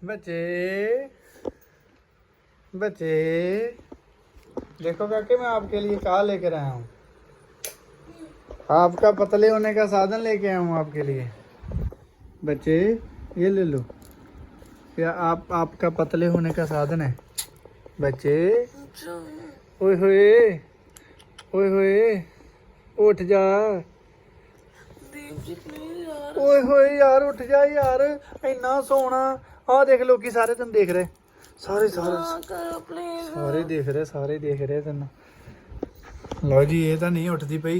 बच्चे बच्चे देखो काके मैं आपके लिए कहा लेकर आया हूँ। आपका पतले होने का साधन लेके आया हूँ आपके लिए। बच्चे ये ले लो, क्या आपका पतले होने का साधन है बच्चे। ओए होए ओए होए उठ जा। ओए होए यार उठ जा यार, इन्ना सोना। हाँ देख लो कि सारे तुम देख रहे, सारे देख रहे, सारे देख रहे तेन। लो जी ये तो नहीं उठती पई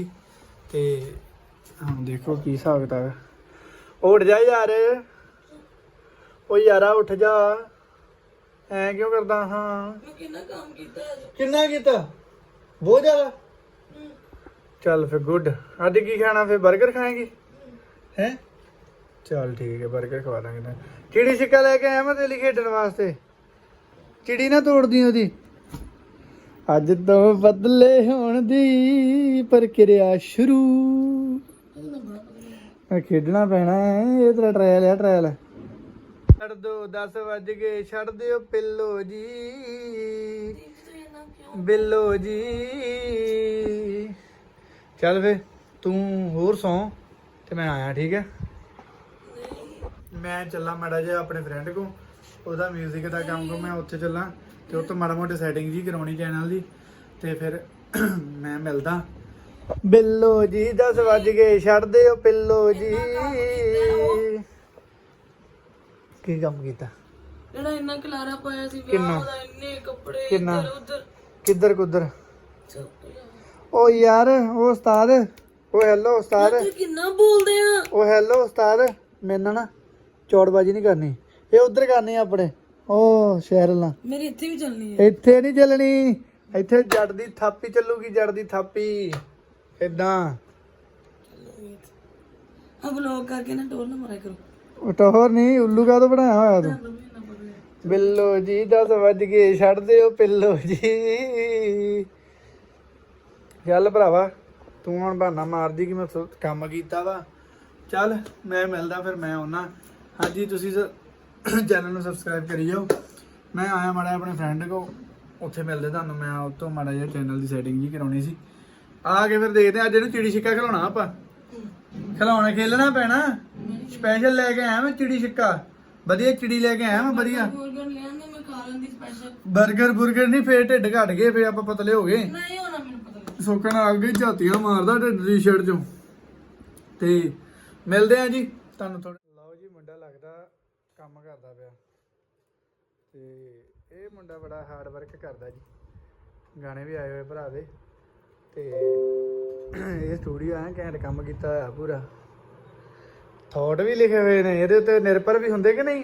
ते हम देखो की हिसाब किताब। उठ जा यार, ओ यारा उठ जा, ऐ क्यों करदा। हाँ किन्ना कीता, बहुत ज्यादा। चल फिर गुड। अज की खाना फिर बर्गर खाएगी हैं। चल ठीक है बर्गर खवा देंगे तेन। चिड़ी छिक्का लेके आया मैं तेरे लिए खेडन वास्ते। चिड़ी ना तोड़ दी ओदी। अज तो बदले होण दी प्रक्रिया शुरू। खेडना पैना है, ये तेरा ट्रायल है ट्रायल। छड़ दो 10 बज गए, छड़ दियो पिल्लो जी बिल्लो जी। चल फिर तू होर सौ ते मैं आया ठीक है। मैं चला माड़ा जिहा अपने फ्रेंड को, ਉਹਦਾ म्यूजिक का काम को मैं उत्थे चला ਤੇ ਉਹ ਤੋਂ ਮਾੜਾ ਮੋਟਾ ਸੈਟਿੰਗ ਜੀ ਕਰਾਉਣੀ ਚੈਨਲ ਦੀ ਤੇ ਫਿਰ ਮੈਂ ਮਿਲਦਾ। ਬਿੱਲੋ ਜੀ 10 ਵੱਜ ਗਏ, ਛੱਡ ਦਿਓ ਪਿੱਲੋ ਜੀ। ਕੀ ਕੰਮ ਕੀਤਾ ਜਿਹੜਾ ਇੰਨਾ ਖਲਾਰਾ ਪਾਇਆ ਸੀ ਕਿੰਨਾ? ਵਿਆਹ ਦਾ, ਇੰਨੇ ਕੱਪੜੇ ਕਿੰਨਾ? ਇੱਧਰ ਉੱਧਰ। ਕਿੱਧਰ ਕੁੱਧਰ? ਓ ਯਾਰ ਉਹ ਉਸਤਾਦ, ਉਹ ਹੈਲੋ ਉਸਤਾਦ, ਤੂੰ ਕਿੰਨਾ ਬੋਲਦੇ ਆ। ਉਹ ਹੈਲੋ ਉਸਤਾਦ, ਮੇਰੇ ਨਾਲ ਨਾ ਚੌੜਬਾਜੀ ਨਹੀਂ ਕਰਨੀ, ਇਹ ਉਧਰ ਕਰਨੀ ਆਪਣੇ ਉਹ ਸ਼ਹਿਰ ਨਾਲ। ਮੇਰੀ ਇੱਥੇ ਵੀ ਚੱਲਣੀ ਹੈ। ਇੱਥੇ ਨਹੀਂ ਚੱਲਣੀ, ਇੱਥੇ ਜੱਟ ਦੀ ਥਾਪੀ ਚੱਲੂਗੀ, ਜੱਟ ਦੀ ਥਾਪੀ ਏਦਾਂ। ਆ ਵਲੌਗ ਕਰਕੇ ਨਾ ਟੋਲ ਨਾ ਮਾਰਿਆ ਕਰੋ। ਟੋਹਰ ਨਹੀਂ, ਉੱਲੂ ਕਾ ਤੋਂ ਬਣਾਇਆ ਹੋਇਆ ਤੂੰ। ਬਿੱਲੋ ਜੀ 10 ਵੱਜ ਗਏ, ਛੱਡ ਦਿਓ ਪਿੱਲੋ ਜੀ। ਚੱਲ ਭਰਾਵਾ ਤੂੰ ਹੁਣ ਬਹਾਨਾ ਮਾਰਦੀ ਕਿ ਮੈਂ ਕੰਮ ਕੀਤਾ ਵਾ। ਚੱਲ ਮੈਂ ਮਿਲਦਾ ਫਿਰ, ਮੈਂ ਆਉਣਾ। ਹਾਂਜੀ ਤੁਸੀਂ ਚੈਨਲ ਨੂੰ ਸਬਸਕ੍ਰਾਈਬ ਕਰੀ ਜਾਓ। ਮੈਂ ਆਇਆ ਮਾੜਾ ਆਪਣੇ ਫਰੈਂਡ ਕੋ, ਉੱਥੇ ਮਿਲਦੇ ਤੁਹਾਨੂੰ। ਮੈਂ ਉਹ ਤੋਂ ਮਾੜਾ ਜਿਹਾ ਚੈਨਲ ਦੀ ਸੈਟਿੰਗ ਜੀ ਕਰਾਉਣੀ ਸੀ। ਆ ਕੇ ਫਿਰ ਦੇਖਦੇ ਅੱਜ ਇਹਨੂੰ ਚਿੜੀ ਛਿੱਕਾ ਖਿਲਾਉਣਾ ਆਪਾਂ। ਖਿਲਾਉਣਾ ਖੇਲਣਾ ਪੈਣਾ। ਸਪੈਸ਼ਲ ਲੈ ਕੇ ਆਇਆ ਮੈਂ ਚਿੜੀ ਛਿੱਕਾ, ਵਧੀਆ ਚਿੜੀ ਲੈ ਕੇ ਆਇਆ ਮੈਂ ਵਧੀਆ। ਬਰਗਰ ਲਿਆਂਦੇ ਮੈਂ ਖਾ ਲੈਂਦੀ ਸਪੈਸ਼ਲ। ਬਰਗਰ ਨਹੀਂ, ਫੇਰ ਢਿੱਡ ਘਟ ਗਏ, ਫੇਰ ਆਪਾਂ ਪਤਲੇ ਹੋ ਗਏ। ਨਹੀਂ ਹੋਣਾ ਮੈਨੂੰ ਪਤਾ। ਸੋਕਣ ਆ ਗਈ ਝਾਤੀਆਂ ਮਾਰਦਾ ਢਿੱਡ ਦੀ ਸ਼ਰਟ ਚੋਂ। ਤੇ ਮਿਲਦੇ ਆ ਜੀ ਤੁਹਾਨੂੰ ਥੋੜਾ। ਲਓ ਜੀ ਮੁੰਡਾ ਲੱਗਦਾ ਕੰਮ ਕਰਦਾ ਪਿਆ ਤੇ ਇਹ ਮੁੰਡਾ ਬੜਾ ਹਾਰਡ ਵਰਕ ਕਰਦਾ ਜੀ। ਗਾਣੇ ਵੀ ਆਏ ਹੋਏ ਭਰਾ ਦੇ ਤੇ ਇਹ ਸਟੂਡੀਓ ਆ ਘੈਂਟ ਕੰਮ ਕੀਤਾ ਹੋਇਆ ਪੂਰਾ। ਥਾਟ ਵੀ ਲਿਖੇ ਹੋਏ ਨੇ ਇਹਦੇ ਉੱਤੇ, ਨਿਰਭਰ ਵੀ ਹੁੰਦੇ ਕਿ ਨਹੀਂ।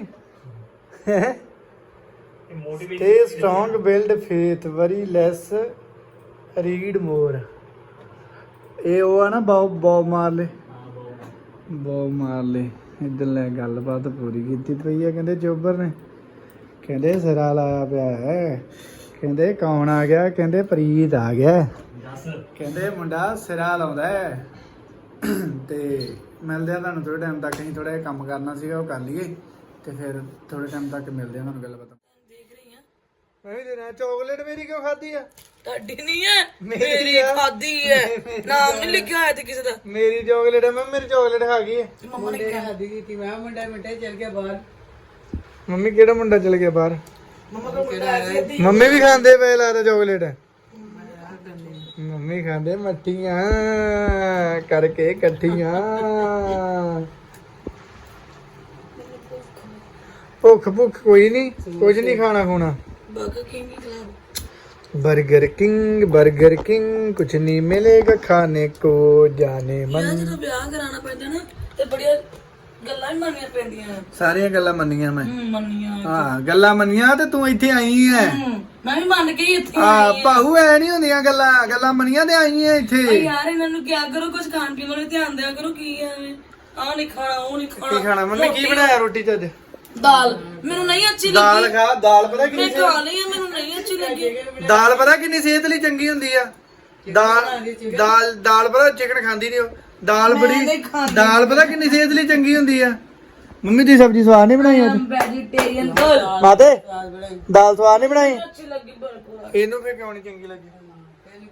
ਤੇ ਸਟਰੋਂਗ ਬਿਲਡ ਫੇਥ ਵਰੀ ਲੈਸ ਰੀਡ ਮੋਰ। ਇਹ ਉਹ ਆ ਨਾ ਬੌਬ ਮਾਰਲੇ, ਬੌਬ ਮਾਰਲੇ। ਇੱਧਰ ਲੈ ਗੱਲਬਾਤ ਪੂਰੀ ਕੀਤੀ ਪਈ ਆ। ਕਹਿੰਦੇ ਚੋਬਰ ਨੇ, ਕਹਿੰਦੇ ਸਿਰਾ ਲਾਇਆ ਪਿਆ ਹੈ। ਕਹਿੰਦੇ ਕੌਣ ਆ ਗਿਆ? ਕਹਿੰਦੇ ਪ੍ਰੀਤ ਆ ਗਿਆ। ਕਹਿੰਦੇ ਮੁੰਡਾ ਸਿਰਾ ਲਾਉਂਦਾ ਹੈ। ਤੇ ਮਿਲਦੇ ਆ ਤੁਹਾਨੂੰ ਥੋੜੇ ਟਾਈਮ ਤੱਕ। ਅਸੀਂ ਥੋੜਾ ਜਿਹਾ ਕੰਮ ਕਰਨਾ ਸੀਗਾ, ਉਹ ਕਰ ਲਈਏ ਤੇ ਫਿਰ ਥੋੜੇ ਟਾਈਮ ਤੱਕ ਮਿਲਦੇ ਆ ਤੁਹਾਨੂੰ। ਗੱਲਬਾਤ ਦੇਖ ਰਹੀ ਆ ਮੈਂ ਵੀ ਦੇਣਾ। ਚੋਕਲੇਟ ਮੇਰੀ ਕਿਉਂ ਖਾਦੀ ਆ? ਤੁਹਾਡੀ ਨਹੀਂ ਹੈ, ਮੇਰੀ ਖਾਦੀ ਹੈ। ਨਾਮ ਨਹੀਂ ਲਿਖਿਆ ਹੋਇਆ ਤੇ ਕਿਸੇ ਦਾ। ਮੇਰੀ ਚੋਕਲੇਟ ਹੈ। ਮੈਂ ਮੇਰੀ ਚੋਕਲੇਟ ਖਾ ਗਈ ਹੈ। ਮੰਮਾ ਨੇ ਕਿਹਾ ਖਾਦੀ ਕੀਤੀ। ਮੈਂ ਮੁੰਡਾ ਮਿੱਟੇ ਚੱਲ ਗਿਆ ਬਾਹਰ। ਮੰਮੀ ਕਿਹੜਾ ਮੁੰਡਾ ਚਲ ਗਿਆ ਬਾਹਰ? ਮੰਮਾ ਦਾ ਮੁੰਡਾ ਐਸੀ ਮੰਮੀ ਵੀ ਖਾਂਦੇ ਪਏ ਲੱਗਦਾ ਚੋਕਲੇਟ। ਮੰਮੀ ਖਾਂਦੇ ਮੱਠੀਆਂ ਕਰਕੇ ਇਕੱਠੀਆਂ। ਭੁੱਖ ਕੋਈ ਨਹੀਂ, ਕੁਝ ਨਹੀਂ ਖਾਣਾ ਖੂਣਾ। ਬਰਗਰ ਕਿੰਗ ਹੀ ਖਿਲਾਓ। बर्गर किंग कुछ नहीं मिलेगा खाने को जाने मन। ਯਾਰ ਜਦੋਂ ਵਿਆਹ ਕਰਾਉਣਾ ਪੈਂਦਾ ਨਾ ਤੇ ਬੜੀਆਂ ਗੱਲਾਂ ਵੀ ਮੰਨਣੀਆਂ ਪੈਂਦੀਆਂ। ਸਾਰੀਆਂ ਗੱਲਾਂ ਮੰਨੀਆਂ ਮੈਂ। ਮੰਨੀਆਂ। ਹਾਂ ਗੱਲਾਂ ਮੰਨੀਆਂ ਤੇ ਤੂੰ ਇੱਥੇ ਆਈ ਐ। ਮੈਂ ਵੀ ਮੰਨ ਕੇ ਹੀ ਇੱਥੇ ਆ ਭਾਊ ਐ ਨਹੀਂ ਹੁੰਦੀਆਂ ਗੱਲਾਂ ਮੰਨੀਆਂ ਤੇ ਆਈ ਐ ਇੱਥੇ। ਯਾਰ ਇਹਨਾਂ ਨੂੰ ਕਿਹਾ ਕਰੋ, ਕੁਝ ਖਾਣ ਪੀਣ ਵਾਲੇ ਧਿਆਨ ਦਿਆ ਕਰੋ। ਕੀ ਐਵੇਂ ਆ ਨਹੀਂ ਖਾਣਾ, ਉਹ ਨਹੀਂ ਖਾਣਾ। ਕੀ ਖਾਣਾ? ਮੰਮੀ ਕੀ ਬਣਾਇਆ ਰੋਟੀ ਚ ਅੱਜ? ਦਾਲ ਮੈਨੂੰ ਨਹੀਂ ਅੱਛੀ ਲੱਗੀ। ਦਾਲ ਖਾ। ਦਾਲ ਪਤਾ ਕਿੰਨੀ ਮੈਂ ਖਾ ਲਈ ਆ, ਮੈਨੂੰ ਨਹੀਂ ਅੱਛੀ ਲੱਗੀ। ਦਾਲ ਪਤਾ ਕਿੰਨੀ ਸਿਹਤ ਲਈ ਚੰਗੀ ਹੁੰਦੀ ਆ। ਦਾਲ ਪਤਾ ਚਿਕਨ ਖਾਂਦੀ ਨਹੀਂ ਉਹ। ਦਾਲ ਪਤਾ ਕਿੰਨੀ ਸਿਹਤ ਲਈ ਚੰਗੀ ਹੁੰਦੀ ਆ। ਮੰਮੀ ਦੀ ਸਬਜ਼ੀ ਸਵਾਦ ਨਹੀਂ ਬਣਾਈ ਅੱਜ ਵੈਜੀਟੇਰੀਅਨ ਗਰਲ ਮਾਤੇ ਦਾਲ ਸਵਾਦ ਨਹੀਂ ਬਣਾਈ ਅੱਛੀ ਲੱਗੀ ਬਿਲਕੁਲ ਇਹਨੂੰ ਫੇਰ ਕਿਉਂ ਨਹੀਂ ਚੰਗੀ ਲੱਗੀ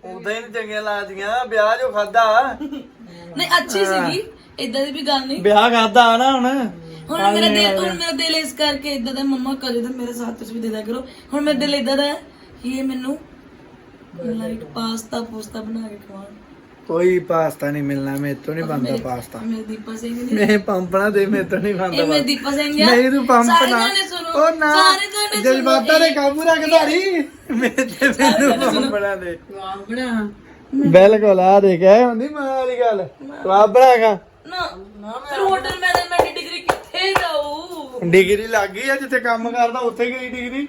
ਉਦਾਂ ਹੀ ਨੀ ਚੰਗੀਆਂ ਲੱਗਦੀਆਂ ਵਿਆਹ ਜੋ ਖਾਦਾ ਨਹੀਂ ਅੱਛੀ ਸੀਗੀ ਇਦਾਂ ਦੀ ਵੀ ਗੱਲ ਨਹੀਂ ਵਿਆਹ ਖਾਦਾ ਨਾ ਹੁਣ ਹੁਣ ਮੇਰਾ ਦਿਲ ਇਸ ਕਰਕੇ ਇਦਾਂ ਦਾ ਮੰਮਾ ਕਦੇ ਤਾਂ ਮੇਰੇ ਸਾਥ ਤੁਸੀਂ ਵੀ ਦੇ ਦਿਆ ਕਰੋ ਹੁਣ ਮੇਰਾ ਦਿਲ ਇਦਾਂ ਦਾ ਹੈ ਕਿ ਇਹ ਮੈਨੂੰ ਲਾਈਕ ਪਾਸਤਾ ਬਣਾ ਕੇ ਖਵਾਉਣ ਕੋਈ ਪਾਸਤਾ ਨਹੀਂ ਮਿਲਣਾ ਮੇਰੇ ਤੋਂ ਨਹੀਂ ਬਣਦਾ ਪਾਸਤਾ ਮੇਰੇ ਦੀਪਾ ਸਿੰਘ ਨੇ ਮੈਂ ਪੰਪਣਾ ਦੇ ਮੇਰੇ ਤੋਂ ਨਹੀਂ ਬਣਦਾ ਇਹ ਮੇਰੇ ਦੀਪਾ ਸਿੰਘ ਆ ਨਹੀਂ ਤੂੰ ਪੰਪ ਸਾਰੇ ਨਾ ਜਾਣੇ ਸੁਣੋ, ਉਹ ਨਾ ਸਾਰੇ ਜਾਣੇ ਸੁਣੋ, ਜਜ਼ਬਾਤਾਂ ਦੇ ਕਾਬੂ ਰੱਖ ਧਾਰੀ ਮੇਰੇ ਤੇ ਮੈਨੂੰ ਪੰਪਣਾ ਦੇ ਬਣਾ ਬਿਲਕੁਲ ਆ ਦੇਖ ਐ ਹੁੰਦੀ ਮਾਂ ਵਾਲੀ ਗੱਲ ਤੂੰ ਆਪ ਬਣਾਗਾ ਨਾ ਫਿਰ ਹੋਟਲ ਮੈਨੇਜਮੈਂਟ ਦੀ ਡਿਗਰੀ ਕਿੱਥੇ ਜਾਊ ਡਿਗਰੀ ਲੱਗ ਗਈ ਆ ਜਿੱਥੇ ਕੰਮ ਕਰਦਾ ਉੱਥੇ ਗਈ ਡਿਗਰੀ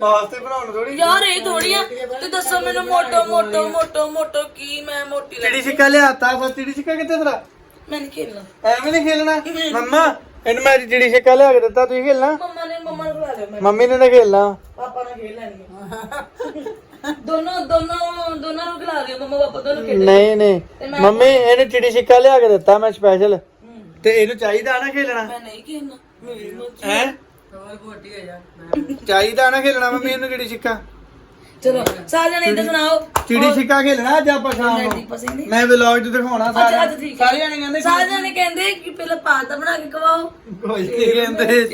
ਪਾਸਤੇ ਬਣਾਉਣ ਥੋੜੀ ਯਾਰ ਇਹ ਥੋੜੀ ਆ ਤੇ ਦੱਸੋ ਮੈਨੂੰ ਮੋਟੋ ਕੀ ਮੈਂ ਮੋਟੀ ਲੱਗ ਚਿੜੀ ਛਿੱਕਾ ਲਿਆਤਾ ਬਸ ਚਿੜੀ ਛਿੱਕਾ ਕਿੱਥੇ ਤੇਰਾ ਮੈਂ ਨਹੀਂ ਖੇਲਣਾ ਐਵੇਂ ਨਹੀਂ ਖੇਲਣਾ ਮੰਮਾ ਇਹਨੂੰ ਮੈਂ ਚਿੜੀ ਛਿੱਕਾ ਲਿਆ ਕੇ ਦਿੱਤਾ ਤੁਸੀਂ ਖੇਲਣਾ ਮੰਮਾ ਨੂੰ ਬੁਲਾ ਲਿਆ ਮੈਂ ਮੰਮੀ ਨੇ ਨਾ ਖੇਲਣਾ ਪਾਪਾ ਨਾਲ ਖੇਲ ਲੈਣਗੇ ਦੋਨੋਂ ਨੂੰ ਖਿਲਾ ਦਿਓ ਮੰਮਾ ਪਾਪਾ ਦੋਨੋਂ ਖੇਡ ਨਹੀਂ ਮੰਮੀ ਇਹਨੂੰ ਚਿੜੀ ਛਿੱਕਾ ਲਿਆ ਕੇ ਦਿੱਤਾ ਮੈਂ ਸਪੈਸ਼ਲ ਤੇ ਇਹਨੂੰ ਚਾਹੀਦਾ ਨਾ ਖੇਲਣਾ ਮੈਂ ਨਹੀਂ ਖੇਲਣਾ ਮੇਰੀ ਮਰਜ਼ੀ ਹੈ ਹੋਰ ਮੋਟੀ ਹੋ ਜਾ ਚਾਹੀਦਾ ਨਾ ਖੇਲਣਾ ਮੰਮੀ ਇਹਨੂੰ ਚਿੜੀ ਛਿੱਕਾ ਚਲੋ ਸਾਰੇ ਜਣੇ ਇੱਧਰ ਸੁਣਾਓ ਚਿੜੀ ਛਿੱਕਾ ਖੇਲਣਾ ਅੱਜ ਆਪਾਂ ਸ਼ਾਮ ਨੂੰ ਦੀਪਾ ਸਿੰਘ ਨੇ ਮੈਂ ਵਲੌਗ 'ਚ ਦਿਖਾਉਣਾ ਅੱਛਾ ਠੀਕ ਹੈ ਸਾਰੇ ਜਾਣੇ ਕਹਿੰਦੇ ਸਾਰੇ ਜਣੇ ਕਹਿੰਦੇ ਕਿ ਪਹਿਲਾਂ ਪਾਸਤਾ ਬਣਾ ਕੇ ਖਵਾਓ ਖੁਸ਼ ਨਹੀਂ ਕਹਿੰਦੇ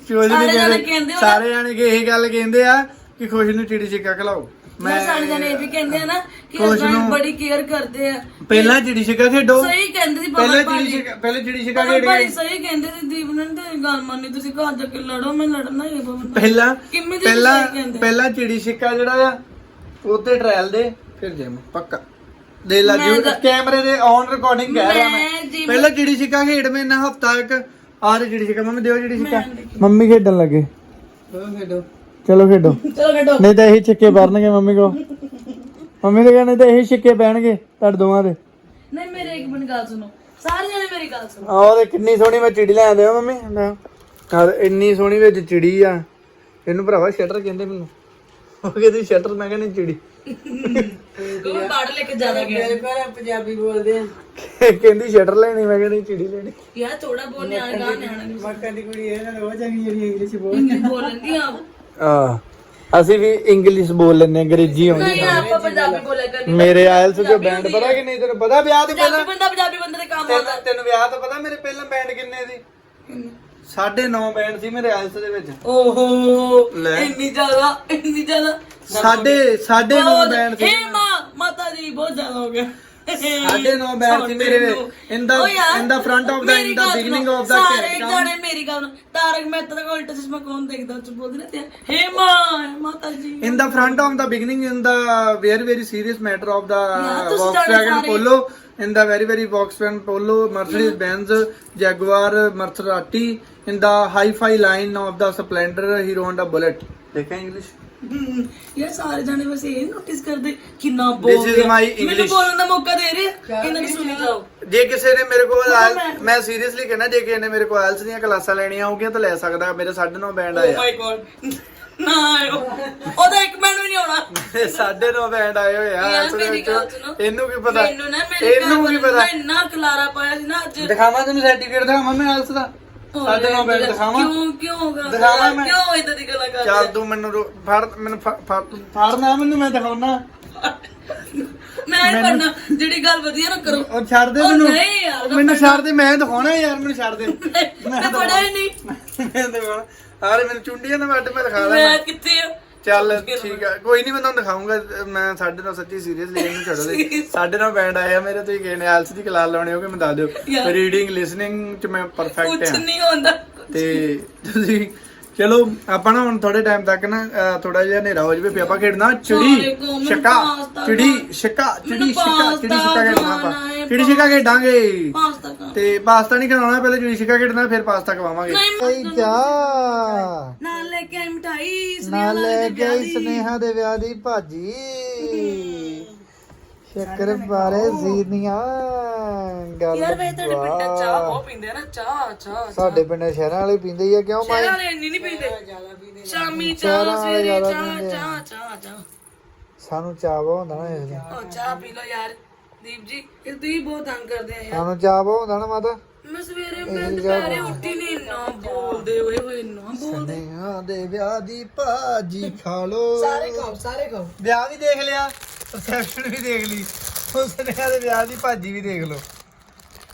ਚੋਜ ਸਾਰੇ ਨਹੀਂ ਜਾਣੇ ਕਹਿੰਦੇ ਕਹਿੰਦੇ ਹੋ ਸਾਰੇ ਜਾਣੇ ਕਿ ਇਹ ਗੱਲ ਕਹਿੰਦੇ ਆ ਕਿ ਖੁਸ਼ ਨੂੰ ਚਿੜੀ ਛਿੱਕਾ ਖਿਲਾਓ ਮੈਂ ਸਾਰੇ ਜਣੇ ਇਹ ਵੀ ਕਹਿੰਦੇ ਆ ਨਾ ਕਿ ਖੁਸ਼ ਹਸਬੰਡ ਨੂੰ- ਬੜੀ ਕੇਅਰ ਕਰਦੇ ਆ ਪਹਿਲਾਂ ਚਿੜੀ ਛਿੱਕਾ ਖੇਡੋ ਸਹੀ ਕਹਿੰਦੇ ਸੀ ਪਹਿਲਾਂ ਪਾਪਾ ਚਿੜੀ ਛਿੱਕਾ ਭਾਜੀ ਖੇਡ ਸਹੀ ਕਹਿੰਦੇ ਸੀ ਦੀਪ ਨੇ ਤੇ ਗੱਲ ਮੰਨੀ ਤੁਸੀਂ ਘਰ ਜਾ ਕੇ ਲੜੋ ਮੈਂ ਲੜਨਾ ਹੀ ਹੈ ਬਾਬਾ ਪਹਿਲਾਂ ਕਿੰਨੀ ਦੀ ਪਹਿਲਾਂ ਸਹੀ ਕਹਿੰਦੇ ਪਹਿਲਾਂ ਚਿੜੀ ਛਿੱਕਾ ਜਿਹੜਾ ਆ ਉੱਤੇ ਟ੍ਰਾਇਲ ਦੇ ਫਿਰ ਜਿਮ ਪੱਕਾ ਦੇ ਲਾ ਜੀ ਕੈਮਰੇ ਦੇ ਔਨ ਰਿਕਾਰਡਿੰਗ ਕਹਿ ਰਿਹਾ ਮੈਂ ਪਹਿਲਾਂ ਚਿੜੀ ਛਿੱਕਾ ਖੇਡ ਮੈਂ ਨਾ ਹਫਤਾ ਇੱਕ ਆਹ ਚਿੜੀ ਛਿੱਕਾ ਮੰਮੀ ਦਿਓ ਚਿੜੀ ਛਿੱਕਾ ਮੰਮੀ ਖੇਡਣ ਲੱਗੇ ਖੇਡੋ ਚਲੋ ਖੇਡੋ ਚਲੋ ਖੇਡੋ ਨਹੀਂ ਤਾਂ ਇਹੀ ਛਿੱਕੇ ਪਰਨਗੇ ਮੰਮੀ ਕੋ ਮੰਮੀ ਦੇ ਕਹਿੰਦੇ ਤਾਂ ਇਹੀ ਛਿੱਕੇ ਪੈਣਗੇ ਤੁਹਾਡੇ ਦੋਵਾਂ ਦੇ ਨਹੀਂ ਮੇਰੇ ਇੱਕ ਮਿੰਟ ਗੱਲ ਸੁਣੋ ਸਾਰੇ ਜਣੇ ਮੇਰੀ ਗੱਲ ਸੁਣੋ ਆਹ ਉਹਦੇ ਕਿੰਨੀ ਸੋਹਣੀ ਮੈਂ ਚਿੜੀ ਲੈ ਆਂਦੇ ਆ ਮੰਮੀ ਯਾਰ ਇੰਨੀ ਸੋਹਣੀ ਵਿੱਚ ਚਿੜੀ ਆ ਇਹਨੂੰ ਭਰਾਵਾ ਸ਼ਟਰ ਕਹਿੰਦੇ ਮੈਨੂੰ ਉਹ ਕਹਿੰਦੀ ਸ਼ਟਰ ਮੈਂ ਕਹਿੰਦੀ ਚਿੜੀ ਕੋਈ ਬਾੜ ਲੈ ਕੇ ਜਾਣਾ ਗਿਆ ਮੇਰੇ ਘਰ ਪੰਜਾਬੀ ਬੋਲਦੇ ਆ ਕਹਿੰਦੀ ਸ਼ਟਰ ਲੈਣੀ ਮੈਂ ਕਹਿੰਦੀ ਚਿੜੀ ਲੈਣੀ ਯਾਰ ਥੋੜਾ ਬਹੁਤ ਨਿਆਣਾ ਮੱਕਾ ਦੀ ਕੁੜੀ ਇਹ ਨਾ ਰੋਜ਼ ਆਗੀ ਜਿਹੜੀ ਇੰਗਲਿਸ਼ ਬੋਲ ਇੰਗਲਿਸ਼ ਬੋਲਦੀ ਆ ਆ ਅਸੀਂ ਵੀ ਇੰਗਲਿਸ਼ ਬੋਲ ਲੈਂਦੇ ਅੰਗਰੇਜ਼ੀ ਆਉਂਦੀ ਨਹੀਂ ਆਪਾਂ ਪੰਜਾਬੀ ਬੋਲਿਆ ਕਰਦੇ ਮੇਰੇ ਆਇਲਸ ਜੋ ਬੈਂਡ ਪਤਾ ਕਿ ਨਹੀਂ ਤੈਨੂੰ ਪਤਾ ਵਿਆਹ ਤੋਂ ਪਹਿਲਾਂ ਪੰਜਾਬੀ ਬੰਦੇ ਦੇ ਕੰਮ ਆਉਂਦਾ ਤੈਨੂੰ ਵਿਆਹ ਤੋਂ ਪਤਾ ਮੇਰੇ ਪਹਿਲਾਂ ਬੈਂਡ ਕਿੰਨੇ ਸੀ 9.5 ਬੈਂਡ ਸੀ ਮੇਰੇ ਆਇਲਸ ਦੇ ਵਿੱਚ ਓਹੋ ਲੈ। ਇੰਨੀ ਜ਼ਿਆਦਾ ਸਾਢੇ 9 ਬੈਂਡ ਸੀ ਹੇ ਮਾਤਾ ਜੀ ਬਹੁਤ ਜ਼ਿਆਦਾ ਹੋ ਗਿਆ 9.5 ਬੈਂਡ ਸੀ ਮੇਰੇ in the front of the in the beginning of the ਸਾਰੇ ਜਾਣੇ ਮੇਰੀ ਗੱਲ ਨੂੰ ਤਾਰਕ ਮਹਿਤਾ ਦਾ ਉਲਟਾ ਚਸ਼ਮਾ ਕੌਣ ਦੇਖਦਾ ਉਹ ਚ ਬੋਲਦੇ ਨੇ ਹੇ ਮਾਤਾ ਜੀ in the front of the beginning in the very serious matter of the ਤੁਸੀਂ ਜਾਣੇ Volkswagen ਸਾਰੇ। Polo in the very Volkswagen Polo Mercedes Benz Jaguar Maserati in the hi-fi line of the Splendor Hero Honda Bullet ਦੇਖਿਆ English ਯਾਰ ਸਾਰੇ ਜਾਣੇ ਬਸ ਇਹ notice ਕਰਦੇ ਕਿੰਨਾ This ਬੋਲ is my ਮੈਨੂੰ English। ਬੋਲਣ ਦਾ ਮੌਕਾ ਦੇ ਰਹੇ ਆ ਇਹਨਾਂ ਨੂੰ ਸੁਣੀ ਜਾਓ ਜੇ ਕਿਸੇ ਨੇ ਮੇਰੇ ਕੋਲ ਮੈਂ ਸੀਰੀਅਸਲੀ ਕਹਿੰਦਾ ਜੇ ਕਿਸੇ ਨੇ ਮੇਰੇ ਕੋਲ ਆਇਲਸ ਦੀਆਂ ਕਲਾਸਾਂ ਲੈਣੀਆਂ ਹੋਗੀਆਂ ਤਾਂ ਲੈ ਸਕਦਾ ਮੇਰੇ 9.5 ਬੈਂਡ ਓ ਆਇਆ ਮਾਈ ਗॉड ਨਾ ਆਇਓ ਉਹਦਾ ਇੱਕ ਮਿੰਟ ਵੀ ਨਹੀਂ ਆਉਣਾ 9.5 ਬੈਂਡ ਆਏ ਹੋਏ ਆ ਯਾਰ IELTS ਦੇ ਮੇਰੀ ਵਿੱਚ। ਗੱਲ ਸੁਣੋ ਇਹਨੂੰ ਕੀ ਪਤਾ ਮੈਨੂੰ ਨਾ ਮੇਰੇ ਇਹਨੂੰ ਕੀ ਪਤਾ ਇੰਨਾ ਖਲਾਰਾ ਪਾਇਆ ਸੀ ਨਾ ਅੱਜ ਦਿਖਾਵਾਂ ਤੈਨੂੰ ਸਰਟੀਫਿਕੇਟ ਦਿਖਾਵਾਂ ਮੈਂ ਆਇਲਸ ਦਾ 9.5 ਬੈਂਡ ਦਿਖਾਵਾਂ ਕਿਉਂ ਹੋਗਾ ਦਿਖਾਵਾਂ ਮੈਂ। ਕਿਉਂ ਇਦਾਂ ਦੀ ਗੱਲਾਂ ਕਰ ਚੱਲ ਤੂੰ ਮੈਨੂੰ ਫੜਨਾ ਮੈਨੂੰ ਮੈਂ ਦਿਖਾਉਣਾ ਮੈਂ ਨਹੀਂ ਕਰਨਾ ਜਿਹੜੀ ਗੱਲ ਵਧੀਆ ਨਾ ਕਰੋ ਉਹ ਛੱਡ ਦੇ ਉਹ ਮੈਨੂੰ ਨਹੀਂ ਯਾਰ, ਉਹ ਮੈਨੂੰ ਛੱਡ ਦੇ ਮੈਂ ਦਿਖਾਉਣਾ ਯਾਰ ਮੈਨੂੰ ਛੱਡ ਦੇ ਮੈਂ ਪੜਿਆ ਹੀ ਨਹੀਂ ਮੈਂ ਦਿਖਾਉਣਾ ਹਾਰੇ ਮੈਨੂੰ ਚੁੰਡੀਆਂ ਨਾ ਵੱਢ ਮੈਂ ਦਿਖਾ ਮੈਂ ਦੇਣਾ ਕਿੱਥੇ ਆ ਚੱਲ ਠੀਕ ਆ ਕੋਈ ਨਹੀਂ ਮੈਂ ਤੁਹਾਨੂੰ ਦਿਖਾਉਂਗਾ ਮੈਂ 9.5 ਸੱਚੀ ਸੀਰੀਅਸਲੀ ਇਹਨੂੰ ਛੱਡ ਦੇ 9.5 ਬੈਂਡ ਆਇਆ ਮੇਰੇ ਤੁਸੀਂ ਕਿਹਨੇ ਆਇਲਸ ਦੀ ਕਲਾਸ ਲਾਉਣੀ ਹੋਵੇ ਮੈਂ ਦੱਸ ਦਿਓ ਯਾਰ। ਰੀਡਿੰਗ ਲਿਸਨਿੰਗ ਚ ਮੈਂ ਪਰਫੈਕਟ ਕੁਝ ਹਾਂ ਨਹੀਂ ਹੁੰਦਾ ਤੇ ਤੁਸੀਂ ਚਲੋ ਆਪਾਂ ਨਾ ਹੁਣ ਥੋੜੇ ਟਾਈਮ ਤੱਕ ਨਾ ਥੋੜਾ ਜਿਹਾ ਹਨੇਰਾ ਹੋ ਜਾਵੇ ਫਿਰ ਆਪਾਂ ਖੇਡਣਾ ਚਿੜੀ ਛੱਕਾ ਚਿੜੀ ਛੱਕਾ ਖੇਡਣਾ ਆਪਾਂ ਚਿੜੀ ਛੱਕਾ ਖੇਡਾਂਗੇ ਪਾਸਤਾ ਖਾ ਤੇ ਪਾਸਤਾ ਨਹੀਂ ਖਵਾਉਣਾ ਪਹਿਲੇ ਚਿੜੀ ਛੱਕਾ ਖੇਡਣਾ ਫਿਰ ਪਾਸਤਾ ਖਵਾਵਾਂਗੇ ਨਹੀਂ ਜਾ ਨਾਲ ਲੈ ਕੇ ਆਈ ਮਿਠਾਈ ਨਾਲ ਲੈ ਕੇ ਆਈ ਸਨੇਹਾ ਦੇ ਵਿਆਹ ਦੀ ਭਾਜੀ ਸ਼ੱਕਰ ਬਾਰੇ ਜ਼ੀਨੀਆਂ ਗੱਲ ਯਾਰ ਵੇ ਤੁਹਾਡੇ ਪਿੰਡ ਚਾਹ ਬਹੁਤ ਪੀਂਦੇ ਆ ਨਾ ਚਾਹ ਸਾਡੇ ਪਿੰਡ ਸ਼ਹਿਰਾਂ ਵਾਲੇ ਪੀਂਦੇ ਹੀ ਆ ਕਿਉਂ ਮਾਈ ਸ਼ਹਿਰਾਂ ਵਾਲੇ ਇੰਨੀ ਨਹੀਂ ਪੀਂਦੇ ਸ਼ਾਮੀ ਚਾਹ ਸਵੇਰੇ ਚਾਹ ਸਾਨੂੰ ਚਾਹ ਹੁੰਦਾ ਨਾ ਇਸ ਉਹ ਚਾਹ ਪੀ ਲਓ ਯਾਰ ਦੀਪ ਜੀ ਇਹ ਤੁਸੀਂ ਬਹੁਤ ਤੰਗ ਕਰਦੇ ਆ ਯਾਰ ਸਾਨੂੰ ਚਾਹ ਹੁੰਦਾ ਨਾ ਮਾਤਾ ਮੈਂ ਸਵੇਰੇ ਮੈਂ ਦੁਪਹਿਰੇ ਉੱਠੀ ਨਹੀਂ ਇੰਨਾ ਬੋਲਦੇ ਹੋਏ ਇੰਨਾ ਬੋਲਦੇ ਸਨੇਹਾ ਦੇ ਵਿਆਹ ਦੀ ਭਾਜੀ ਖਾ ਲੋ। ਸਾਰੇ ਖਾਓ ਵਿਆਹ ਵੀ ਦੇਖ ਲਿਆ, ਰਿਸੈਪਸ਼ਨ ਵੀ ਦੇਖ ਲਈ, ਹੁਣ ਸਨੇਹਾ ਦੇ ਵਿਆਹ ਦੀ ਭਾਜੀ ਵੀ ਦੇਖ ਲੋ।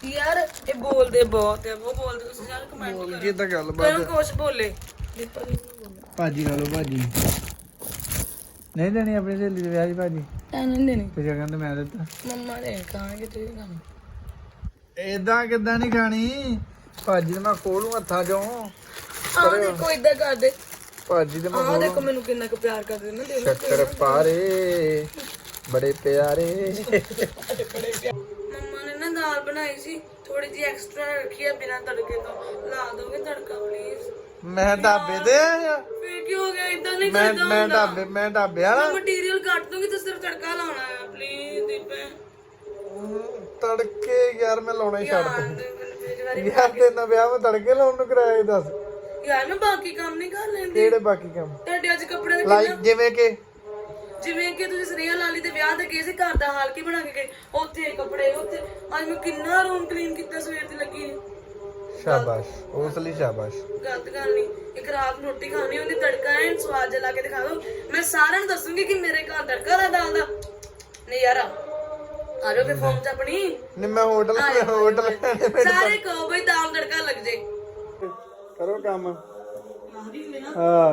ਯਾਰ ਇਹ ਬੋਲਦੇ ਬਹੁਤ ਆ, ਉਹ ਬੋਲਦੇ ਤੁਸੀਂ ਯਾਰ ਕਮੈਂਟ ਬੋਲ ਕਰੋ ਕੇ ਤਾਂ ਗੱਲ ਕਰੋ ਬਾਤ। ਕੁਛ ਬੋਲੇ ਦੀਪਾ ਜੀ ਨੂੰ ਬੋਲੇ ਭਾਜੀ ਖਾ ਲੋ ਭਾਜੀ। ਨਹੀਂ ਦੇਣੀ ਆਪਣੀ ਸਹੇਲੀ ਦੇ ਵਿਆਹ ਦੀ ਭਾਜੀ ਟੈਨਸ਼ਨ ਦੇਣੀ ਤੇ ਜਗਨ ਤੇ ਮੈਂ ਦਿੱਤਾ। ਮੰਮਾ ਨੇ ਕਹਾਂਗੇ ਤੁਸੀਂ ਖਾਣੀ ਏਦਾਂ ਕਿੱਦਾਂ ਨਹੀਂ ਖਾਣੀ ਭਾਜੀ ਤੇ ਮੈਂ ਖੋਲੂ ਹੱਥਾਂ ਚੋਂ। ਆਹ ਦੇਖੋ ਇਦਾਂ ਕਰਦੇ ਭਾਜੀ ਤੇ ਮੈਂ ਆਹ ਦੇਖੋ ਮੈਨੂੰ ਕਿੰਨਾ ਕੁ ਪਿਆਰ ਕਰਦੇ ਨੇ ਦੇਖ ਸ਼ੱਕਰ ਪਾਰੇ ਬੜੇ ਪਿਆਰੇ। ਮੰਮਾ ਨੇ ਨਾ ਦਾਲ ਬਣਾਈ ਸੀ ਥੋੜੀ ਜਿਹੀ ਐਕਸਟਰਾ ਰੱਖੀ ਆ ਬਿਨਾਂ ਤੜਕੇ ਤੋਂ ਲਾ ਦੋਗੇ ਤੜਕਾ ਪਲੀਜ਼ ਮੈਂ ਢਾਬੇ ਤੇ ਆਇਆ, ਫੇਰ ਕੀ ਹੋ ਗਿਆ ਇਦਾਂ ਨਹੀਂ ਮੈਂ ਕਰਦਾ ਮੈਂ ਹੁੰਦਾ ਢਾਬੇ ਮੈਂ ਢਾਬੇ ਵਾਲਾ ਮਟੀਰੀਅਲ ਕੱਟ ਦੂੰਗੀ ਤੇ ਸਿਰਫ ਤੜਕਾ ਲਾਉਣਾ ਹੈ ਪਲੀਜ਼ ਦੀਪੇ ਤੜਕੇ ਯਾਰ ਮੈਂ ਲਾਉਣਾ ਹੀ ਛੱਡ ਯਾਰ ਦੇ ਯਾਰ ਤੇ ਨਾ ਵਿਆਹ ਮੈਂ ਤੜਕੇ ਲਾਉਣ ਨੂੰ ਕਰਾਇਆ ਇਹ ਦੱਸ ਯਾਰ ਮੈਂ ਬਾਕੀ ਕੰਮ ਨਹੀਂ ਕਰ ਲੈਂਦੀ ਕਿਹੜੇ ਬਾਕੀ ਕੰਮ ਤੁਹਾਡੇ ਅੱਜ ਕੱਪੜੇ ਦੇ ਲਾਈਕ ਜਿਵੇਂ ਕਿ ਜਿਵੇਂ ਕਿ ਤੁਸੀਂ ਸਨੇਹਾ ਲਾਲੀ ਦੇ ਵਿਆਹ ਤੇ ਗਏ ਸੀ ਘਰ ਦਾ ਹਾਲ ਕੀ ਬਣਾ ਕੇ ਗਏ ਉੱਥੇ ਕੱਪੜੇ ਉੱਥੇ ਅੱਜ ਮੈਂ ਕਿੰਨਾ ਰੂਮ ਕਲੀਨ ਕੀਤਾ ਸਵੇਰ ਦੀ ਲੱਗੀ ਸ਼ਾਬਾਸ਼ ਉਸ ਲਈ ਸ਼ਾਬਾਸ਼। ਗਲਤ ਗੱਲ ਨਹੀਂ ਇੱਕ ਰਾਤ ਨੂੰ ਰੋਟੀ ਖਾਣੀ ਹੁੰਦੀ ਤੜਕਾ ਐਨ ਸਵਾਦ ਜਿਹਾ ਲਾ ਕੇ ਦਿਖਾ ਦੋ ਮੈਂ ਸਾਰਿਆਂ ਨੂੰ ਦੱਸੂਗੀ ਕਿ ਮੇਰੇ ਘਰ ਤੜਕਾ ਦਾ ਦਾਲ ਦਾ ਨਹੀਂ ਯਾਰ ਆ ਜਾਓ ਤੇ ਫੋਨ ਚ ਆਪਣੀ ਨਹੀਂ ਮੈਂ ਹੋਟਲ ਸਾਰੇ ਕਹੋ ਬਈ ਦਾਲ ਤੜਕਾ ਲੱਗ ਜੇ ਕਰੋ ਕੰਮ। ਹਾਂ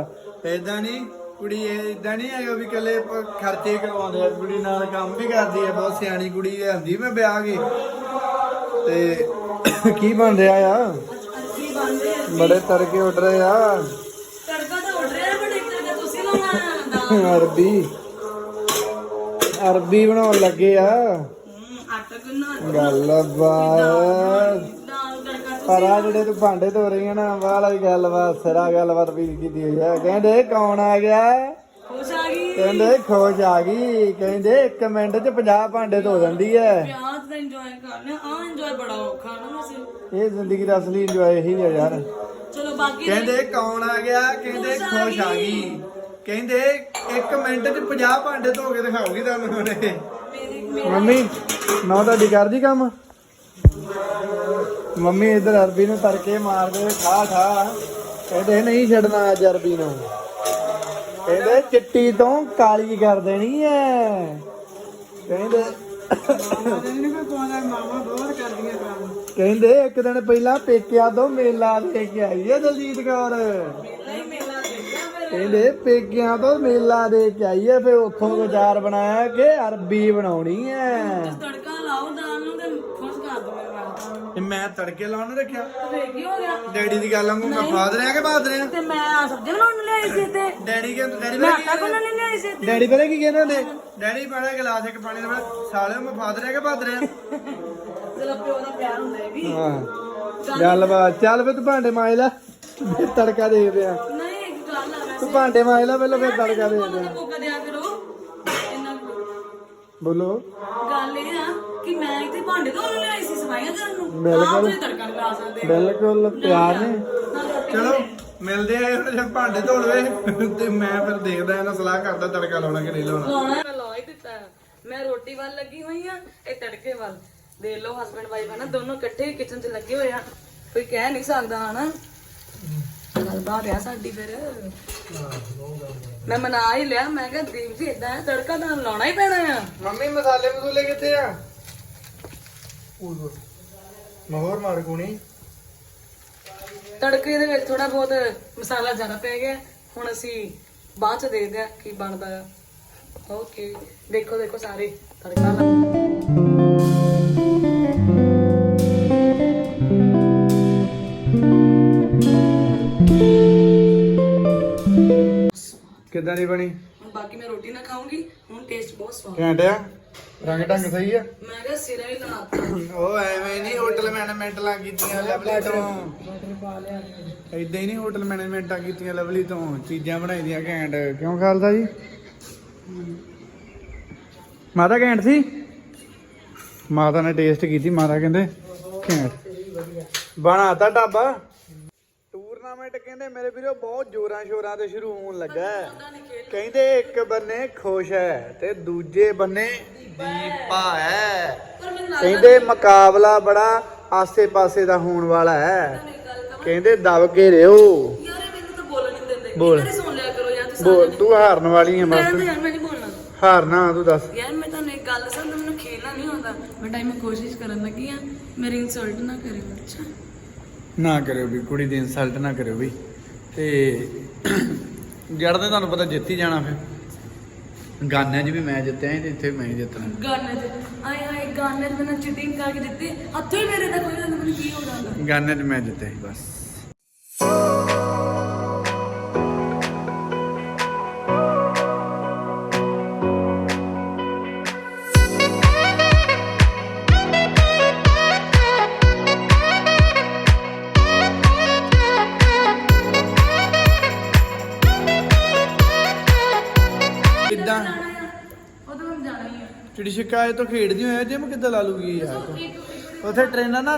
ਏਦਾਂ ਨਹੀਂ ਕੁੜੀ ਏਦਾਂ ਨਹੀਂ ਹੈਗਾ ਵੀ ਕੱਲੇ ਖਰਚੇ ਕਰਵਾਉਂਦੇ ਆ, ਕੁੜੀ ਨਾਲ ਕੰਮ ਵੀ ਕਰਦੀ ਹੈ, ਬਹੁਤ ਸਿਆਣੀ ਕੁੜੀ ਆਂਦੀ ਮੈਂ ਵਿਆਹ ਗਈ ਤੇ ਕੀ ਬਣ ਰਿਹਾ ਆ ਅਸੀਂ ਬਣਦੇ ਆ ਬੜੇ ਤੜਕੇ ਉੱਡ ਰਹੇ ਆ ਤੜਕਾ ਤਾਂ ਉੱਡ ਰਿਹਾ ਬਟ ਇੱਕ ਤੜਕਾ ਤੁਸੀਂ ਲਾਉਣਾ ਅਰਬੀ ਬਣਾਉਣ ਲੱਗੇ ਆ ਆਟਾ ਗੁੰਨਾ ਗੱਲਬਾਤ ਦਾਲ ਤੜਕਾ ਪਰ ਆ ਜਿਹੜੇ ਤੂੰ ਭਾਂਡੇ ਧੋ ਰਹੀ ਹੈ ਨਾ ਵਾਲਾ ਗੱਲਬਾਤ ਸਿਰਾ ਗੱਲਬਾਤ ਵੀ ਕੀਤੀ ਹੋਈ ਆ। ਕਹਿੰਦੇ ਕੌਣ ਆ ਗਿਆ, ਖੁਸ਼ ਆ ਗਈ ਕਹਿੰਦੇ ਖੋਜ ਆ ਗਈ, ਕਹਿੰਦੇ 1 ਮਿੰਟ ਚ 50 ਭਾਂਡੇ ਧੋ ਦਿੰਦੀ ਹੈ। ਵਿਆਹ ਤਾਂ ਇੰਜੋਏ ਕਰਨਾ ਆ ਇੰਜੋਏ ਬੜਾ ਔਖਾ ਨਾ ਵੈਸੇ ਇਹ ਜ਼ਿੰਦਗੀ ਦਾ ਅਸਲੀ ਇੰਜੋਏ ਇਹੀ ਹੈ ਯਾਰ। ਚਲੋ ਬਾਕੀ ਕਹਿੰਦੇ ਕੌਣ ਆ ਗਿਆ, ਕਹਿੰਦੇ ਖੁਸ਼ ਆ ਗਈ, ਕਹਿੰਦੇ 1 ਮਿੰਟ ਚ 50 ਭਾਂਡੇ ਧੋ ਕੇ ਦਿਖਾਉਗੀ ਤੁਹਾਨੂੰ ਉਹਨੇ। ਮੰਮੀ ਨਾ ਤੁਹਾਡੀ ਕਰਦੀ ਕੰਮ। ਮੰਮੀ ਇਧਰ ਅਰਬੀ ਨੂੰ ਤੜਕੇ ਮਾਰਦੇ ਠਾ ਠਾ, ਕਹਿੰਦੇ ਨਹੀਂ ਛੱਡਣਾ ਅੱਜ ਅਰਬੀ ਨੂੰ, ਕਹਿੰਦੇ ਚਿੱਟੀ ਤੋਂ ਕਾਲੀ ਕਰ ਦੇਣੀ ਹੈ, ਕਹਿੰਦੇ ਮਾਮਾ ਬਹੁਤ ਕਰਦੀਆਂ ਕੰਮ। ਕਹਿੰਦੇ ਇੱਕ ਦਿਨ ਪਹਿਲਾਂ ਪੇਕਿਆਂ ਤੋਂ ਮੇਲਾ ਦੇ ਕੇ ਆਈ ਹੈ ਦਲਜੀਤ ਕੌਰ। ਕਹਿੰਦੇ ਪੇਕਿਆਂ ਤੋਂ ਮੇਲਾ ਦੇ ਕੇ ਆਈ ਹੈ, ਫਿਰ ਉੱਥੋਂ ਵਿਚਾਰ ਬਣਾਇਆ ਕਿ ਅਰਬੀ ਬਣਾਉਣੀ ਹੈ। ਤੜਕਾ ਲਾਓ ਦਾਲ ਨੂੰ ਤੇ ਖੁਸ਼ ਕਰ ਦੋ ਮੇਰੇ ਨਾਲ ਤੇ ਮੈਂ ਤੜਕੇ ਲਾਉਣ ਨੂੰ ਰੱਖਿਆ। ਤੇ ਕੀ ਹੋ ਗਿਆ ਡੈਡੀ ਦੀ ਗੱਲ ਵਾਂਗੂ ਮੈਂ ਫਾਦਰ ਆ ਕਿ ਬਾਦਰ ਆ। ਤੇ ਮੈਂ ਆ ਸਬਜ਼ੀ ਬਣਾਉਣ ਨੂੰ ਲਿਆਈ ਸੀ ਤੇ ਡੈਡੀ ਕਹਿੰਦਾ ਡੈਡੀ ਮੈਂ ਪਤਾ ਆਟਾ ਕੀ ਗੁੰਨਣ ਨਹੀਂ ਲਿਆਈ ਸੀ ਤੇ ਡੈਡੀ ਪਤਾ ਕੀ ਕਹਿੰਦੇ ਹੁੰਦੇ, ਡੈਡੀ ਬੜਾ ਗਲਾਸ ਇੱਕ ਪਾਣੀ ਦਾ ਸਾਲੇ ਮੈਂ ਫਾਦਰ ਆ ਕਿ ਬਾਦਰ ਆ। ਚਲੋ ਪਿਓ ਦਾ ਪਿਆਰ ਹੁੰਦਾ ਹੈ ਵੀ ਹਾਂ ਗੱਲਬਾਤ ਚੱਲ ਫਿਰ ਤੂੰ ਭਾਂਡੇ ਮਾਂਜ ਲੈ, ਫਿਰ ਤੜਕਾ ਦੇਖਦੇ ਆ। ਨਹੀਂ ਇੱਕ ਗੱਲ ਆ ਤੂੰ ਭਾਂਡੇ ਮਾਂਜ ਲੈ ਪਹਿਲਾਂ, ਫਿਰ ਤੜਕਾ ਦੇਖਦੇ ਆ। ਮੌਕਾ ਦਿਆ ਕਰੋ ਇੰਨਾ ਬੋਲੋ। ਗੱਲ ਇਹ ਆ ਕਿ ਮੈਂ ਇੱਥੇ ਭਾਂਡੇ ਧੋਣ ਨੂੰ ਲਿਆਈ ਸੀ ਸਫਾਈਆਂ ਕਰਨ ਨੂੰ ਬਿਲਕੁਲ। ਆਪ ਤੁਸੀਂ ਤੜਕਾ ਲਗਾ ਸਕਦੇ ਬਿਲਕੁਲ ਪਿਆਰ ਨੇ। ਨਾਲ ਰੋਟੀ ਚਲੋ ਮਿਲਦੇ ਆ ਹੁਣ, ਜੇ ਭਾਂਡੇ ਧੋ ਲਵੇ ਤੇ ਮੈਂ ਫਿਰ ਦੇਖਦਾ ਇਹਨਾਂ ਸਲਾਹ ਕਰਦਾ ਤੜਕਾ ਲਾਉਣਾ ਕਿ ਨਹੀਂ ਲਾਉਣਾ। ਲਾਉਣਾ ਮੈਂ ਲਾ ਹੀ ਦਿੱਤਾ ਹੈ। ਮੈਂ ਰੋਟੀ ਵੱਲ ਲੱਗੀ ਹੋਈ ਆ ਇਹ ਤੜਕੇ ਵੱਲ ਦੇਖ ਲਓ ਹਸਬੰਡ ਵਾਈਫ ਹਨਾ ਦੋਨੋਂ ਇਕੱਠੇ ਹੀ ਕਿਚਨ 'ਚ ਲੱਗੇ ਹੋਏ ਆ ਕੋਈ ਕਹਿ ਨਹੀਂ ਸਕਦਾ ਹਨਾ ਗੱਲਬਾਤ ਆ ਸਾਡੀ ਫਿਰ ਮੈਂ ਮਨਾ ਹੀ ਲਿਆ ਮੈਂ ਕਿਹਾ ਦੀਪ ਜੀ ਇਦਾਂ ਹੈ ਤੜਕਾ ਤਾਂ ਲਾਉਣਾ ਹੀ ਪੈਣਾ ਆ ਮੰਮੀ ਮਸਾਲੇ ਮਸੂਲੇ ਕਿੱਥੇ ਆ? ਮਹੋਰ ਮਾਰ ਕੋਣੀ ਤੜਕੇ ਦੇ ਵਿੱਚ ਥੋੜਾ ਬਹੁਤ ਮਸਾਲਾ ਜ਼ਿਆਦਾ ਪੈ ਗਿਆ ਹੁਣ ਅਸੀਂ ਬਾਅਦ ਚ ਦੇਖਦੇ ਆ ਕੀ ਬਣਦਾ ਆ ਓਕੇ ਦੇਖੋ ਦੇਖੋ ਸਾਰੇ ਤੜਕਾ ਕਿੱਦਾਂ ਦੀ ਬਣੀ? ਹੁਣ ਬਾਕੀ ਮੈਂ ਰੋਟੀ ਨਾ ਖਾਊਂਗੀ ਹੁਣ ਟੇਸਟ ਬਹੁਤ ਸਵਾਦ ਘੈਂਟ ਆ, ਰੰਗ ਢੰਗ ਸਹੀ ਆ। ਮੈਂ ਕਿਹਾ ਸਿਰਾ ਹੀ ਲਾਤਾ ਉਹ ਐਵੇਂ ਨਹੀਂ ਹੋਟਲ ਮੈਨੇਜਮੈਂਟਾਂ ਕੀਤੀਆਂ ਲਵਲੀ ਤੋਂ, ਏਦਾਂ ਹੀ ਨਹੀਂ ਹੋਟਲ ਮੈਨੇਜਮੈਂਟਾਂ ਕੀਤੀਆਂ ਲਵਲੀ ਤੋਂ, ਚੀਜ਼ਾਂ ਬਣਾਈ ਦੀਆਂ ਘੈਂਟ। ਕਿਉਂ ਖਾਲਸਾ ਜੀ? ਮਾਤਾ ਘੈਂਟ ਸੀ, ਮਾਤਾ ਨੇ ਟੇਸਟ ਕੀਤੀ, ਮਾਤਾ ਕਹਿੰਦੇ ਘੈਂਟ ਬਣਾਤਾ ਢਾਬਾ। ਟੂਰਨਾਮੈਂਟ ਕਹਿੰਦੇ ਮੇਰੇ ਵੀਰੋ ਬਹੁਤ ਜ਼ੋਰਾਂ ਸ਼ੋਰਾਂ ਤੇ ਸ਼ੁਰੂ ਹੋਣ ਲੱਗਾ ਹੈ। ਕਹਿੰਦੇ ਇੱਕ ਬੰਨੇ ਖੁਸ਼ ਹੈ ਤੇ ਦੂਜੇ ਬੰਨੇ ਦੀਪਾ ਹੈ। ਕਹਿੰਦੇ ਮੁਕਾਬਲਾ ਬੜਾ ਆਸੇ ਪਾਸੇ ਦਾ ਹੋਣ ਵਾਲਾ ਹੈ। ਤੁਹਾਨੂੰ ਇੱਕ ਗੱਲ ਕਹਾਂ ਕਹਿੰਦੇ ਦਬ ਕੇ ਰਿਓ। ਯਾਰ ਇਹ ਮੈਨੂੰ ਤਾਂ ਬੋਲਣ ਨਹੀਂ ਦਿੰਦੇ ਬੋਲ। ਇੱਕ ਵਾਰੀ ਸੁਣ ਲਿਆ ਕਰੋ ਯਾਰ ਤੁਸੀਂ ਬੋਲ, ਤੂੰ ਹਾਰਨ ਵਾਲੀ ਹੈ ਮੈਂ ਬਸ। ਯਾਰ ਮੈਂ ਨਹੀਂ ਬੋਲਣਾ ਹਾਰਨਾ ਤੂੰ ਦੱਸ। ਯਾਰ ਮੈਂ ਤੁਹਾਨੂੰ ਇੱਕ ਗੱਲ ਦੱਸਾਂ ਮੈਨੂੰ ਖੇਲਣਾ ਨਹੀਂ ਆਉਂਦਾ ਬਟ ਮੈਂ ਕੋਸ਼ਿਸ਼ ਕਰਨ ਲੱਗੀ ਆ ਮੇਰੀ ਇਨਸਲਟ ਨਾ ਕਰਿਓ ਅੱਛਾ ਨਾ ਕਰਿਓ ਵੀ ਕੁੜੀ ਦੀ ਇਨਸਲਟ ਨਾ ਕਰਿਓ ਵੀ। ਤੇ ਜੜ ਦੇ ਤੁਹਾਨੂੰ ਪਤਾ ਜਿੱਤ ਹੀ ਜਾਣਾ ਫਿਰ। ਗਾਨਿਆਂ 'ਚ ਵੀ ਮੈਂ ਜਿੱਤਿਆ ਸੀ ਤੇ ਇੱਥੇ ਮੈਂ ਹੀ ਜਿੱਤਣਾ। ਗਾਣੇ ਤੇ ਆਏ ਗਾਣੇ ਤੇ ਮੈਂ ਚੀਟਿੰਗ ਕਰਕੇ ਦਿੱਤੀ ਹੱਥੋਂ ਹੀ ਮੇਰੇ ਦਾ ਕੋਈ ਨਾ ਮੈਨੂੰ ਕੀ ਹੋ ਜਾਂਦਾ ਗਾਨਿਆਂ 'ਚ ਮੈਂ ਜਿੱਤਿਆ ਸੀ ਬਸ। ਕਿੱਦਾਂ ਉਦੋਂ ਮੈਂ ਜਾਣਾ ਹੀ ਆ ਚਿੜੀ ਛਿੱਕਾ ਇਹ ਤੋਂ ਖੇਡਦੀ ਹੋਇਆ ਜਿਮ ਕਿੱਦਾਂ ਲਾ ਲੂਗੀ ਯਾਰ ਤੂੰ। ਉੱਥੇ ਟ੍ਰੇਨਾਂ ਨਾ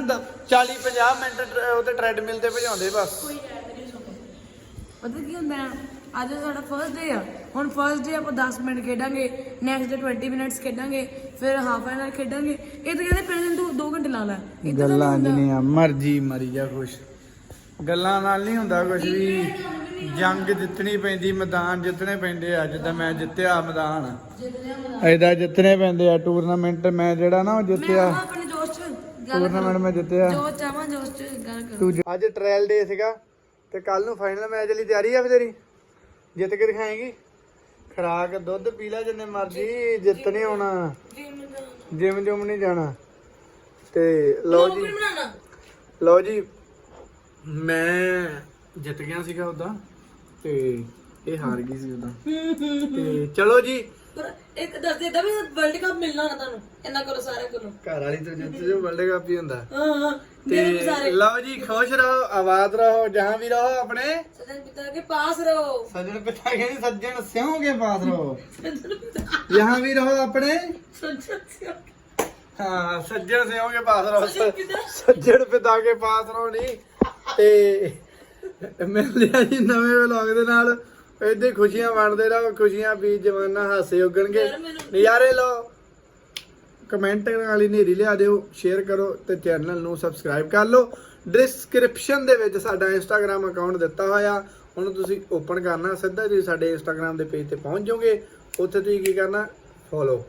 40-50 ਮਿੰਟ ਉੱਥੇ ਟ੍ਰੈਡਮਿਲ ਤੇ ਭਜਾਉਂਦੇ ਬਸ। ਕੋਈ ਹੈ ਨਹੀਂ ਸੁਣੋ ਪਤਾ ਕੀ ਹੁੰਦਾ ਹੈ ਅੱਜ ਸਾਡਾ ਫਰਸਟ ਡੇ ਆ ਹੁਣ ਫਰਸਟ ਡੇ ਆਪਾਂ 10 ਮਿੰਟ ਖੇਡਾਂਗੇ ਨੈਕਸਟ ਡੇ 20 ਮਿੰਟਸ ਖੇਡਾਂਗੇ ਫਿਰ ਹਾਫ ਐਨ ਆਵਰ ਖੇਡਾਂਗੇ ਇਹ ਤਾਂ ਕਹਿੰਦੇ ਪਹਿਲੇ ਦਿਨ ਤੂੰ 2 ਘੰਟੇ ਲਾ ਲੈ ਗੱਲਾਂ ਜਿਹੀਆਂ ਮਰਜੀ ਮਰੀ ਜਾ ਖੁਸ਼। ਗੱਲਾਂ ਨਾਲ ਨਹੀਂ ਹੁੰਦਾ ਕੁਝ ਵੀ। ਜੰਗ ਜਿੱਤਣੀ ਪੈਂਦੀ, ਮੈਦਾਨ ਜਿੱਤਣੇ ਪੈਂਦੇ ਆ। ਜਿੱਦਾਂ ਮੈਂ ਜਿੱਤਿਆ ਮੈਦਾਨ ਐਦਾਂ ਜਿੱਤਣੇ ਪੈਂਦੇ ਆ। ਟੂਰਨਾਮੈਂਟ ਮੈਂ ਜਿਹੜਾ ਨਾ ਉਹ ਜਿੱਤਿਆ। ਆਪਣੇ ਜੋਸ਼ ਚ ਗੱਲ ਟੂਰਨਾਮੈਂਟ ਮੈਂ ਜਿੱਤਿਆ। ਜੋ ਚਾਹਾਂ ਜੋਸ਼ ਚ ਗੱਲ ਕਰੋ ਤੂੰ ਅੱਜ ਟ੍ਰਾਇਲ ਡੇ ਸੀਗਾ ਤੇ ਕੱਲ ਨੂੰ ਫਾਈਨਲ ਮੈਚ ਲਈ ਤਿਆਰੀ ਆ ਫਿਰ ਤੇਰੀ? ਜਿੱਤ ਕੇ ਦਿਖਾਏਂਗੀ। ਖਰਾਕ ਦੁੱਧ ਪੀ ਲੈ ਜਿੰਨੇ ਮਰਜੀ, ਜਿੱਤ ਨਹੀਂ ਆਉਣਾ। ਜਿਮ ਜੁਮ ਨਹੀਂ ਜਾਣਾ। ਤੇ ਲਓ ਜੀ ਲਓ ਜੀ ਮੈਂ ਜਿੱਤ ਗਿਆ ਸੀਗਾ ਉਦਾਂ ਤੇ ਇਹ ਹਾਰ ਗਈ ਸੀ ਉਦਾਂ। ਤੇ ਚਲੋ ਜੀ ਪਰ ਇੱਕ ਦੱਸ ਦੇਦਾ ਵੀ ਵਰਲਡ ਕੱਪ ਮਿਲਣਾ ਨਾ ਤੁਹਾਨੂੰ ਇੰਨਾ ਕਰੋ ਸਾਰੇ ਕੋਲੋਂ ਘਰ ਵਾਲੀ ਤੋਂ ਜਿੱਤ ਜੋ ਵਰਲਡ ਕੱਪ ਹੀ ਹੁੰਦਾ। ਹਾਂ ਤੇ ਲਓ ਜੀ ਖੁਸ਼ ਰਹੋ, ਆਬਾਦ ਰਹੋ, ਜਹਾਂ ਵੀ ਰਹੋ, ਆਪਣੇ ਸਜਣ ਪਿਤਾ ਕੇ ਪਾਸ ਰਹੋ ਸੱਜਣ ਪਿਤਾ ਕੇ ਸੱਜਣ ਸਿਉਂ ਕੇ ਪਾਸ ਰਹੋ। ਜਹਾਂ ਵੀ ਰਹੋ ਆਪਣੇ ਹਾਂ ਸੱਜਣ ਸਿਉਂ ਕੇ ਪਾਸ ਰਹੋ। ਸੱਜਣ ਪਿਤਾ ਕੇ ਪਾਸ ਰਹੋ ਨਹੀਂ। ਤੇ ਮਿਲਦੇ ਆ ਜੀ ਨਵੇਂ ਵਲੌਗ ਦੇ ਨਾਲ। ਏਦਾਂ ਹੀ ਖੁਸ਼ੀਆਂ ਵੰਡਦੇ ਰਹੋ। ਖੁਸ਼ੀਆਂ ਵੀ ਜਵਾਨਾ ਹਾਸੇ ਉੱਗਣਗੇ, ਨਜ਼ਾਰੇ ਲਓ। ਕਮੈਂਟ ਵਾਲੀ ਨੇਰੀ ਲਿਆ ਦਿਓ, ਸ਼ੇਅਰ ਕਰੋ ਤੇ ਚੈਨਲ ਨੂੰ ਸਬਸਕ੍ਰਾਈਬ ਕਰ ਲਓ। ਡਿਸਕ੍ਰਿਪਸ਼ਨ ਦੇ ਵਿੱਚ ਸਾਡਾ ਇੰਸਟਾਗ੍ਰਾਮ ਅਕਾਊਂਟ ਦਿੱਤਾ ਹੋਇਆ, ਉਹਨੂੰ ਤੁਸੀਂ ਓਪਨ ਕਰਨਾ। ਸਿੱਧਾ ਤੁਸੀਂ ਸਾਡੇ ਇੰਸਟਾਗ੍ਰਾਮ ਦੇ ਪੇਜ ਤੇ ਪਹੁੰਚ ਜਾਓਗੇ। ਉੱਥੇ ਤੁਸੀਂ ਕੀ ਕਰਨਾ, ਫੋਲੋ।